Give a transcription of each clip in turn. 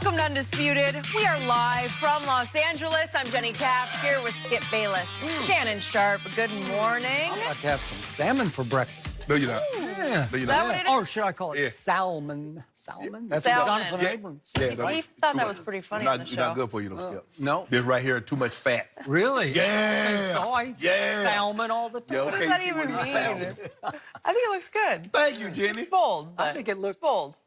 Welcome to Undisputed. We are live from Los Angeles. I'm Jenny Taft here with Skip Bayless, Shannon Sharp. Good morning. I'm about to have some salmon for breakfast. No, you're not. Yeah. No, you're Is that not. what it is? Or should I call it Yeah. salmon? Salmon? That's Salmon. what Jonathan Yeah. Abrams Yeah, said. no, We thought that was pretty funny on the You're not show. good for you, don't Skip. No. This right here, too much fat. Really? Yeah. I think so. I eat Yeah. salmon all the time. Yeah, What does okay, that you even wouldn't mean? salmon. I think it looks good. Thank you, Jenny. It's bold. I but think it looks- it's bold.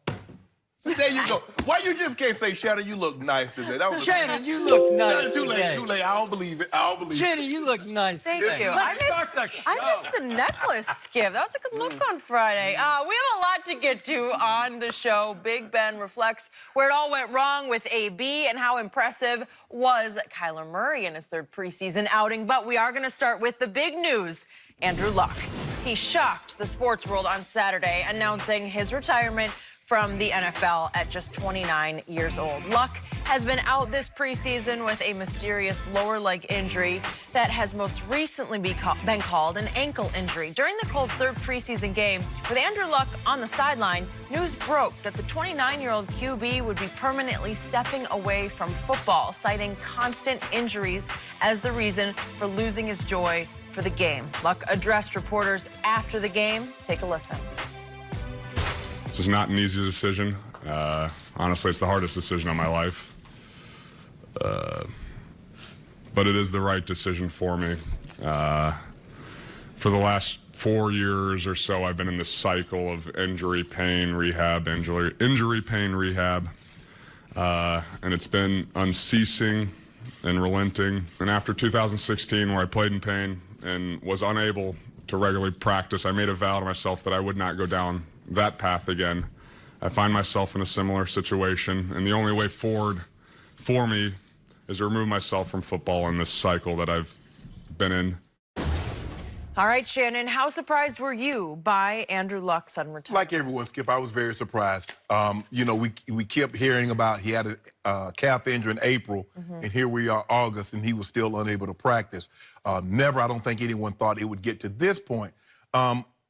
See, there you go. Why you just can't say, Shannon, you look nice today? That was Shannon, you look nice Too late, today. too late. I don't believe it. I don't believe it. Shannon, you look nice Thank today. you. Let's start the show. I missed the necklace, Skip. That was a good look on Friday. We have a lot to get to on the show. Big Ben reflects where it all went wrong with AB and how impressive was Kyler Murray in his third preseason outing. But we are going to start with the big news. Andrew Luck. He shocked the sports world on Saturday, announcing his retirement from the NFL at just 29 years old. Luck has been out this preseason with a mysterious lower leg injury that has most recently been called an ankle injury. During the Colts' third preseason game, with Andrew Luck on the sideline, news broke that the 29-year-old QB would be permanently stepping away from football, citing constant injuries as the reason for losing his joy for the game. Luck addressed reporters after the game. Take a listen. This is not an easy decision. Honestly, it's the hardest decision of my life. But it is the right decision for me. For the last 4 years or so, I've been in this cycle of injury, pain, rehab, injury, pain, rehab. And it's been unceasing and relenting. And after 2016, where I played in pain and was unable to regularly practice, I made a vow to myself that I would not go down that path again. I find myself in a similar situation, and the only way forward for me is to remove myself from football in this cycle that I've been in. All right, Shannon, how surprised were you by Andrew Luck's sudden retirement? Like everyone, Skip, I was very surprised. You know, we kept hearing about he had a calf injury in April, and here we are August, and he was still unable to practice. Never, I don't think anyone thought it would get to this point.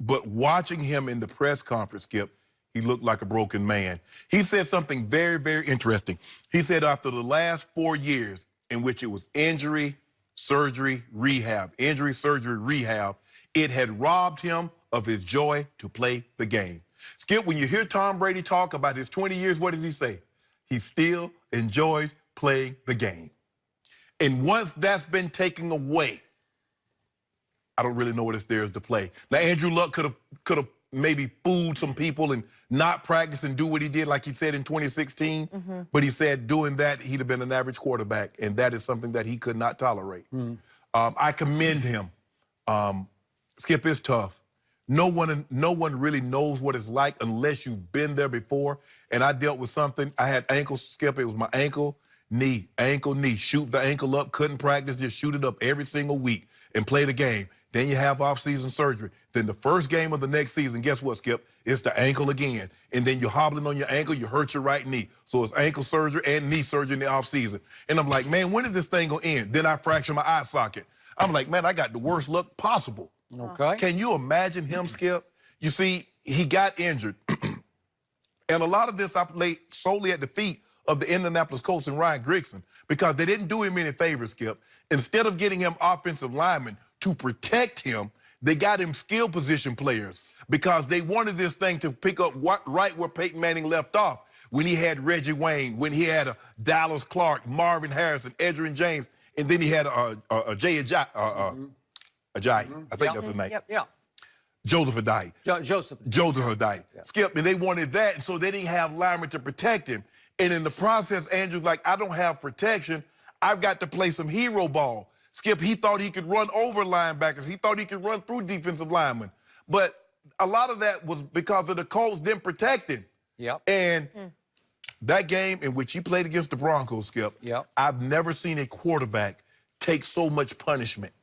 But watching him in the press conference, Skip, he looked like a broken man. He said something very, very interesting. He said after the last 4 years in which it was injury, surgery, rehab, injury, surgery, rehab, it had robbed him of his joy to play the game. Skip, when you hear Tom Brady talk about his 20 years, what does he say? He still enjoys playing the game. And once that's been taken away, I don't really know what it's there is to play. Now, Andrew Luck could have maybe fooled some people and not practice and do what he did, like he said in 2016. But he said doing that, he'd have been an average quarterback, and that is something that he could not tolerate. I commend him. Skip, is tough. No one really knows what it's like unless you've been there before. And I dealt with something. I had ankle, Skip. It was my ankle, knee, shoot the ankle up, couldn't practice, just shoot it up every single week and play the game. Then you have off-season surgery. Then the first game of the next season, guess what, Skip? It's the ankle again. And then you're hobbling on your ankle, you hurt your right knee. So it's ankle surgery and knee surgery in the off-season. And I'm like, man, when is this thing going to end? Then I fracture my eye socket. I'm like, man, I got the worst luck possible. Okay. Can you imagine him, Skip? You see, he got injured. And a lot of this I laid solely at the feet of the Indianapolis Colts and Ryan Grigson because they didn't do him any favors, Skip. Instead of getting him offensive linemen to protect him, they got him skill position players because they wanted this thing to pick up right where Peyton Manning left off when he had Reggie Wayne, when he had Dallas Clark, Marvin Harrison, Edgerrin James, and then he had Jay Ajayi. I think that's his name. Yeah. Joseph Ajayi. Joseph Ajayi. Yeah. Skip, and they wanted that, and so they didn't have linemen to protect him. And in the process, Andrew's like, I don't have protection. I've got to play some hero ball. Skip, he thought he could run over linebackers. He thought he could run through defensive linemen. But a lot of that was because of the Colts didn't protect him. Yep. And that game in which he played against the Broncos, Skip, I've never seen a quarterback take so much punishment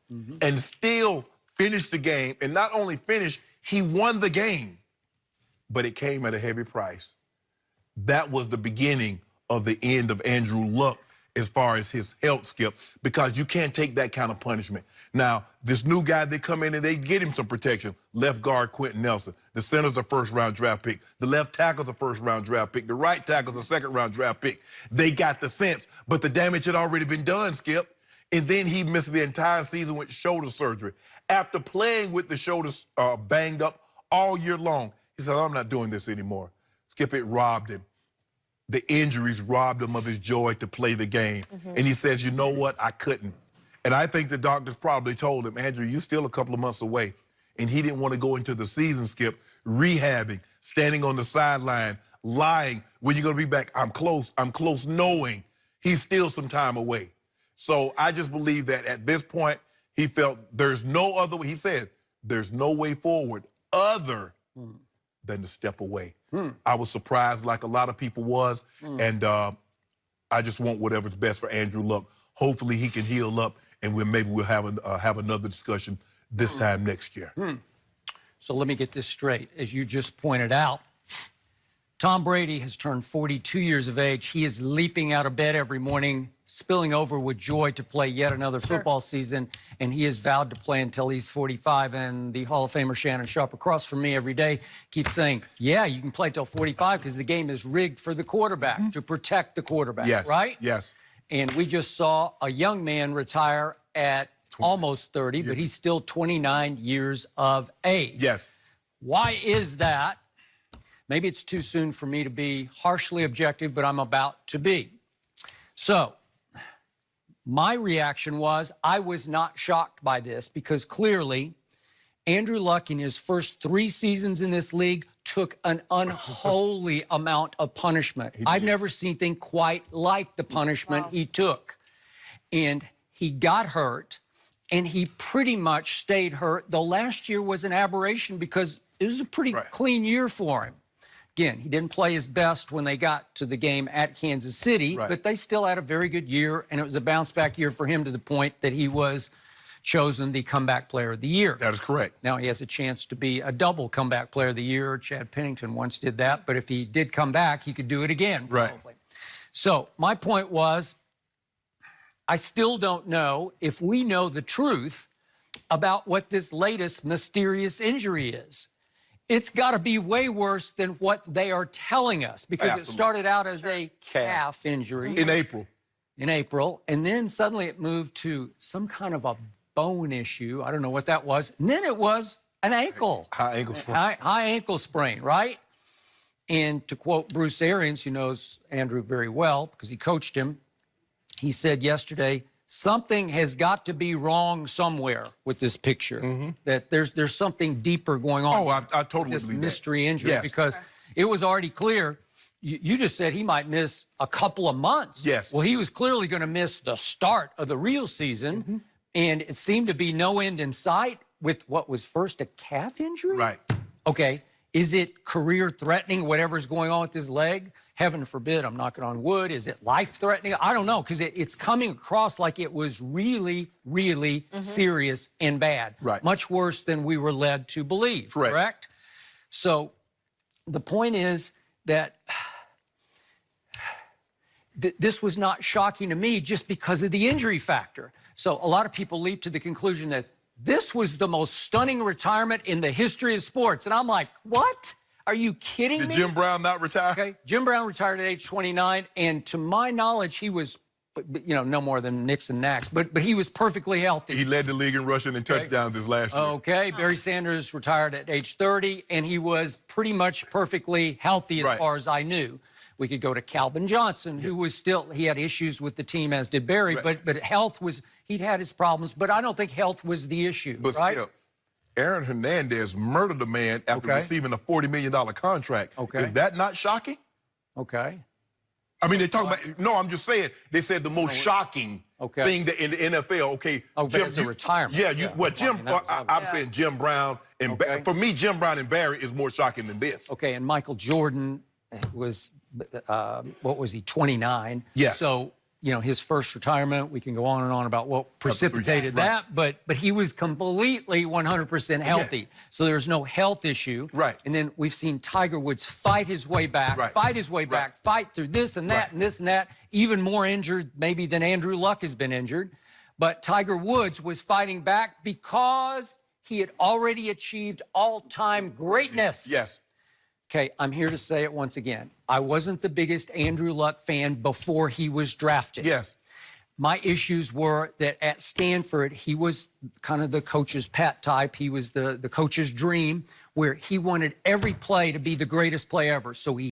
and still finish the game. And not only finish, he won the game. But it came at a heavy price. That was the beginning of the end of Andrew Luck as far as his health, Skip, because you can't take that kind of punishment. Now, this new guy, they come in and they get him some protection. Left guard, Quentin Nelson. The center's a first-round draft pick. The left tackle's a first-round draft pick. The right tackle's a second-round draft pick. They got the sense, but the damage had already been done, Skip. And then he missed the entire season with shoulder surgery. After playing with the shoulders banged up all year long, he said, I'm not doing this anymore. Skip, it robbed him. The injuries robbed him of his joy to play the game. And he says, you know what, I couldn't. And I think the doctors probably told him, Andrew, you're still a couple of months away. And he didn't want to go into the season, Skip, rehabbing, standing on the sideline, lying, when you're going to be back, I'm close, knowing he's still some time away. So I just believe that at this point, he felt there's no other way. He said, there's no way forward other than to step away. I was surprised like a lot of people was, and I just want whatever's best for Andrew Luck. Hopefully he can heal up, and maybe we'll have another discussion this time next year. So let me get this straight. As you just pointed out, Tom Brady has turned 42 years of age. He is leaping out of bed every morning, spilling over with joy to play yet another football season, and he has vowed to play until he's 45. And the Hall of Famer Shannon Sharpe across from me every day keeps saying, yeah, you can play till 45 because the game is rigged for the quarterback, to protect the quarterback, right? Yes. And we just saw a young man retire at almost 30, but he's still 29 years of age. Yes. Why is that? Maybe it's too soon for me to be harshly objective, but I'm about to be. So, my reaction was I was not shocked by this because clearly Andrew Luck in his first 3 seasons in this league took an unholy amount of punishment. I've never seen anything quite like the punishment he took. And he got hurt, and he pretty much stayed hurt, though last year was an aberration because it was a pretty clean year for him. Again, he didn't play his best when they got to the game at Kansas City, but they still had a very good year, and it was a bounce-back year for him to the point that he was chosen the Comeback Player of the Year. That is correct. Now he has a chance to be a double Comeback Player of the Year. Chad Pennington once did that, but if he did come back, he could do it again, probably. So my point was, I still don't know if we know the truth about what this latest mysterious injury is. It's got to be way worse than what they are telling us because it started out as a calf injury. In April. In April, and then suddenly it moved to some kind of a bone issue. I don't know what that was. And then it was an ankle. High ankle sprain. High ankle sprain, right? And to quote Bruce Arians, who knows Andrew very well because he coached him, he said yesterday, something has got to be wrong somewhere with this picture. That there's something deeper going on. Oh, I totally this believe mystery that. injury because it was already clear. You just said he might miss a couple of months. Yes. Well, he was clearly going to miss the start of the real season, and it seemed to be no end in sight with what was first a calf injury. Right. Okay. Is it career-threatening, whatever's going on with his leg? Heaven forbid, I'm knocking on wood. Is it life-threatening? I don't know, because it's coming across like it was really, really serious and bad. Right. Much worse than we were led to believe, correct? So the point is that this was not shocking to me just because of the injury factor. So a lot of people leap to the conclusion that this was the most stunning retirement in the history of sports. And I'm like, what? Are you kidding me? Did Jim Brown not retire? Okay, Jim Brown retired at age 29, and to my knowledge, he was, you know, no more than Nixon Nax, but he was perfectly healthy. He led the league in rushing and touchdowns this last year. Okay, Barry Sanders retired at age 30, and he was pretty much perfectly healthy as far as I knew. We could go to Calvin Johnson, who was still, he had issues with the team, as did Barry, but health was, he'd had his problems, but I don't think health was the issue, right? Still, Aaron Hernandez murdered a man after receiving a $40 million contract. Is that not shocking? Okay. I mean, they talk about, no, I'm just saying, they said the most shocking thing that in the NFL, but it's a retirement. Yeah, well, I'm saying Jim Brown, and for me, Jim Brown and Barry is more shocking than this. Okay, and Michael Jordan was, what was he, 29? Yes. So you know, his first retirement. We can go on and on about what precipitated that, but he was completely 100% healthy. So there's no health issue. Right. And then we've seen Tiger Woods fight his way back, fight through this and that and this and that, even more injured maybe than Andrew Luck has been injured. But Tiger Woods was fighting back because he had already achieved all-time greatness. Yes. Okay, I'm here to say it once again. I wasn't the biggest Andrew Luck fan before he was drafted. Yes. My issues were that at Stanford, he was kind of the coach's pet type. He was the coach's dream, where he wanted every play to be the greatest play ever. So he